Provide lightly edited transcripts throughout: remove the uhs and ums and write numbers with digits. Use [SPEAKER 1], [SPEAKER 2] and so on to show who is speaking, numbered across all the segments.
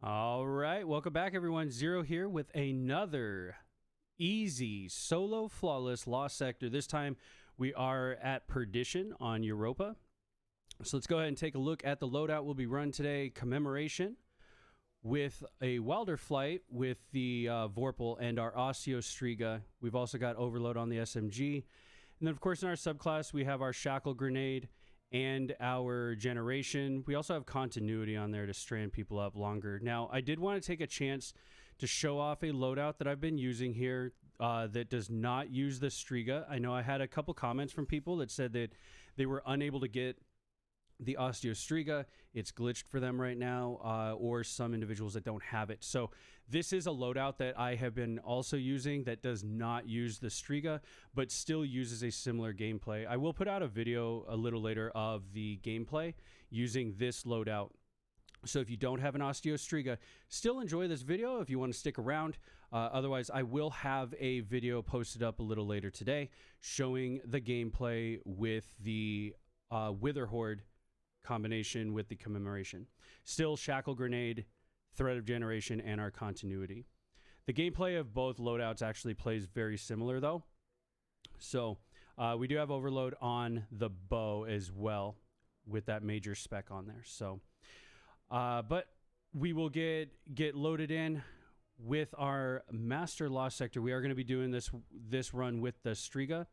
[SPEAKER 1] All right, welcome back, everyone. Zero here with another easy, solo, flawless Lost Sector. This time we are at Perdition on Europa. So let's go ahead and take a look at the loadout we'll be running today. Commemoration with a Wilder Flight with the Vorpal and our Striga. We've also got Overload on the SMG. And then, of course, in our subclass, we have our Shackle Grenade and our Generation. We also have Continuity on there to strand people up longer. Now, I did want to take a chance to show off a loadout that I've been using here that does not use the Striga. I know I had a couple comments from people that said that they were unable to get the Striga. It's glitched for them right now, or some individuals that don't have it. So this is a loadout that I have been also using that does not use the Striga, but still uses a similar gameplay. I will put out a video a little later of the gameplay using this loadout. So if you don't have an Striga, still enjoy this video if you want to stick around. Otherwise, I will have a video posted up a little later today showing the gameplay with the Wither Horde combination with the Commemoration. Still Shackle Grenade, Threat of Generation, and our Continuity. The gameplay of both loadouts actually plays very similar, though. So we do have Overload on the bow as well with that major spec on there. So, but we will get loaded in with our Master Lost Sector. We are going to be doing this run with the Striga.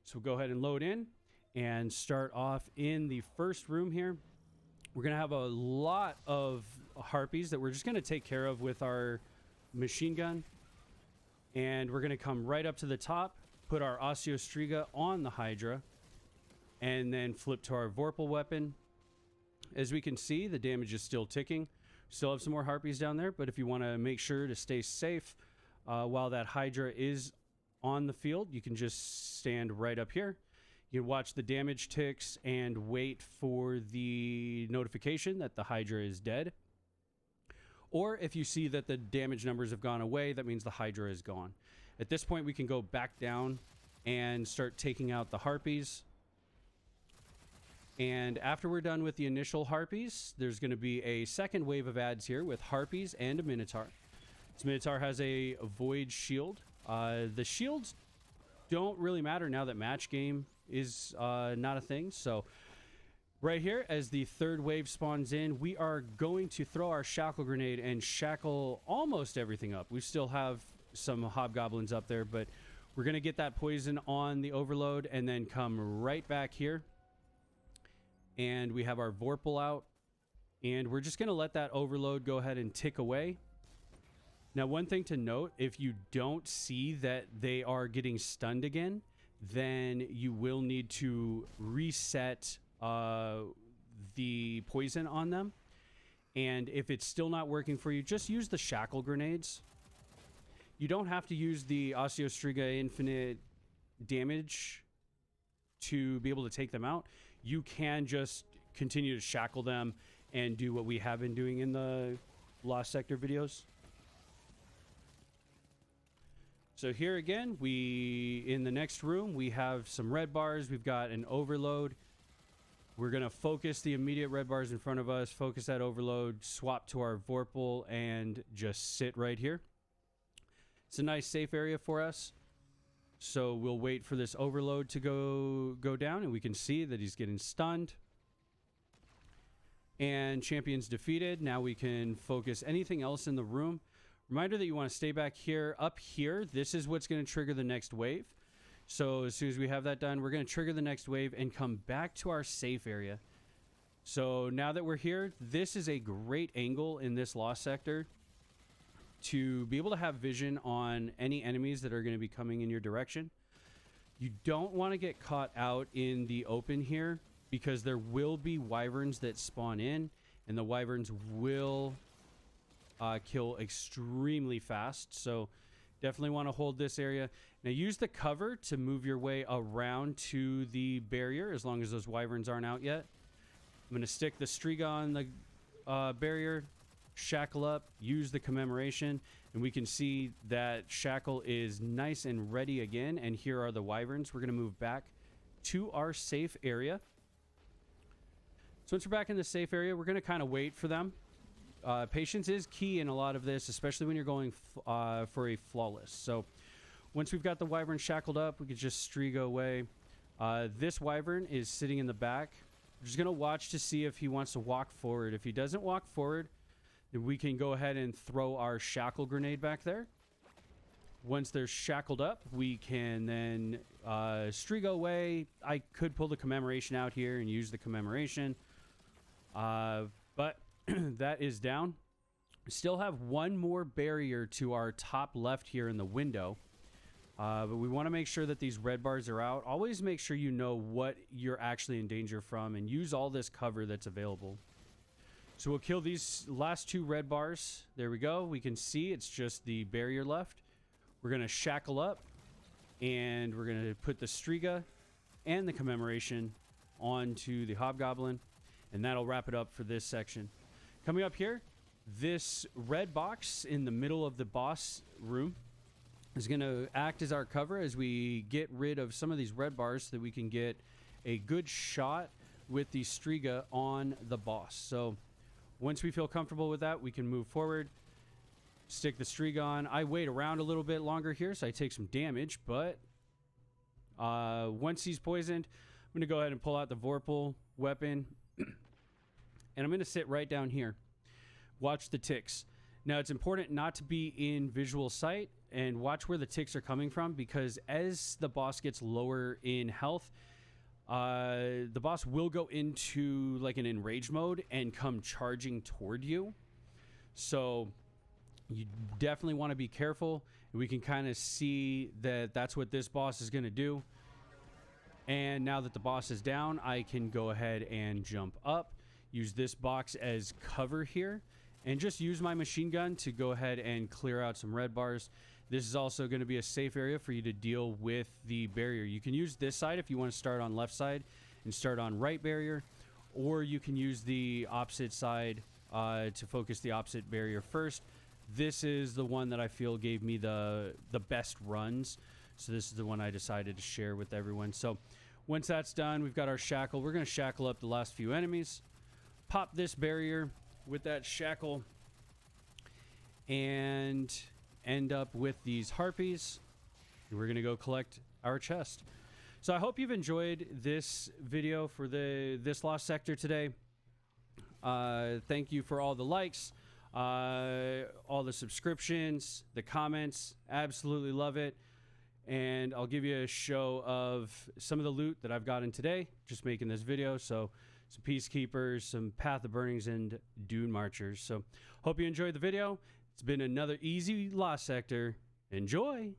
[SPEAKER 1] So we'll go ahead and load in and start off in the first room here. We're going to have a lot of harpies that we're just going to take care of with our machine gun. And we're going to come right up to the top, put our Striga on the Hydra, and then flip to our Vorpal weapon. As we can see, the damage is still ticking. Still have some more harpies down there, but if you want to make sure to stay safe while that Hydra is on the field, you can just stand right up here. You can watch the damage ticks and wait for the notification that the Hydra is dead. Or if you see that the damage numbers have gone away, that means the Hydra is gone. At this point, we can go back down and start taking out the harpies. And after we're done with the initial harpies, there's going to be a second wave of ads here with harpies and a Minotaur. This Minotaur has a void shield. The shields don't really matter now that match game is not a thing. So right here, as the third wave spawns in, we are going to throw our Shackle Grenade and shackle almost everything up. We still have some hobgoblins up there, but we're going to get that poison on the Overload and then come right back here. And we have our Vorpal out, and we're just going to let that Overload go ahead and tick away. Now, one thing to note, if you don't see that they are getting stunned again, then you will need to reset the poison on them. And if it's still not working for you, just use the Shackle Grenades. You don't have to use the Striga infinite damage to be able to take them out. You can just continue to shackle them and do what we have been doing in the Lost Sector videos. So here again, in the next room, we have some red bars. We've got an Overload. We're going to focus the immediate red bars in front of us, focus that Overload, swap to our Vorpal, and just sit right here. It's a nice safe area for us. So we'll wait for this Overload to go down, and we can see that he's getting stunned. And champion's defeated. Now we can focus anything else in the room. Reminder that you want to stay back here. Up here, this is what's going to trigger the next wave. So as soon as we have that done, we're going to trigger the next wave and come back to our safe area. So now that we're here, this is a great angle in this Lost Sector to be able to have vision on any enemies that are going to be coming in your direction. You don't want to get caught out in the open here because there will be wyverns that spawn in, and the wyverns will kill extremely fast. So definitely want to hold this area. Now use the cover to move your way around to the barrier as long as those wyverns aren't out yet. I'm going to stick the Striga on the barrier, shackle up, use the Commemoration, and we can see that shackle is nice and ready again. And here are the wyverns. We're going to move back to our safe area. So once we're back in the safe area, we're going to kind of wait for them. patience is key in a lot of this, especially when you're going for a flawless. So once we've got the wyvern shackled up, we can just Striga away. This wyvern is sitting in the back. We're just going to watch to see if he wants to walk forward. If he doesn't walk forward, then we can go ahead and throw our shackle grenade back there. Once they're shackled up, we can then Striga away. I could pull the commemoration out here and use the commemoration. But that is down. We still have one more barrier to our top left here in the window. But we want to make sure that these red bars are out. Always make sure you know what you're actually in danger from and use all this cover that's available. So we'll kill these last two red bars. There we go. We can see it's just the barrier left. We're going to shackle up and we're going to put the Striga and the commemoration onto the hobgoblin, and that'll wrap it up for this section. Coming up here, this red box in the middle of the boss room is going to act as our cover as we get rid of some of these red bars so that we can get a good shot with the Striga on the boss. So once we feel comfortable with that, we can move forward, stick the Striga on. I wait around a little bit longer here, so I take some damage, but once he's poisoned, I'm going to go ahead and pull out the Vorpal weapon, and I'm going to sit right down here. Watch the ticks. Now, it's important not to be in visual sight and watch where the ticks are coming from, because as the boss gets lower in health, the boss will go into like an enraged mode and come charging toward you. So you definitely want to be careful. We can kind of see that that's what this boss is going to do. And now that the boss is down, I can go ahead and jump up, use this box as cover here, and just use my machine gun to go ahead and clear out some red bars. This is also going to be a safe area for you to deal with the barrier. You can use this side if you want to start on left side and start on right barrier, or you can use the opposite side to focus the opposite barrier first. This is the one that I feel gave me the best runs, so this is the one I decided to share with everyone. So once that's done, we've got our shackle. We're going to shackle up the last few enemies, pop this barrier with that shackle, and end up with these harpies. We're going to go collect our chest. So I hope you've enjoyed this video for this lost sector today. Thank you for all the likes, all the subscriptions, the comments. Absolutely love it. And I'll give you a show of some of the loot that I've gotten today, just making this video. So some Peacekeepers, some Path of Burnings, and Dune Marchers. So hope you enjoyed the video. It's been another easy lost sector. Enjoy!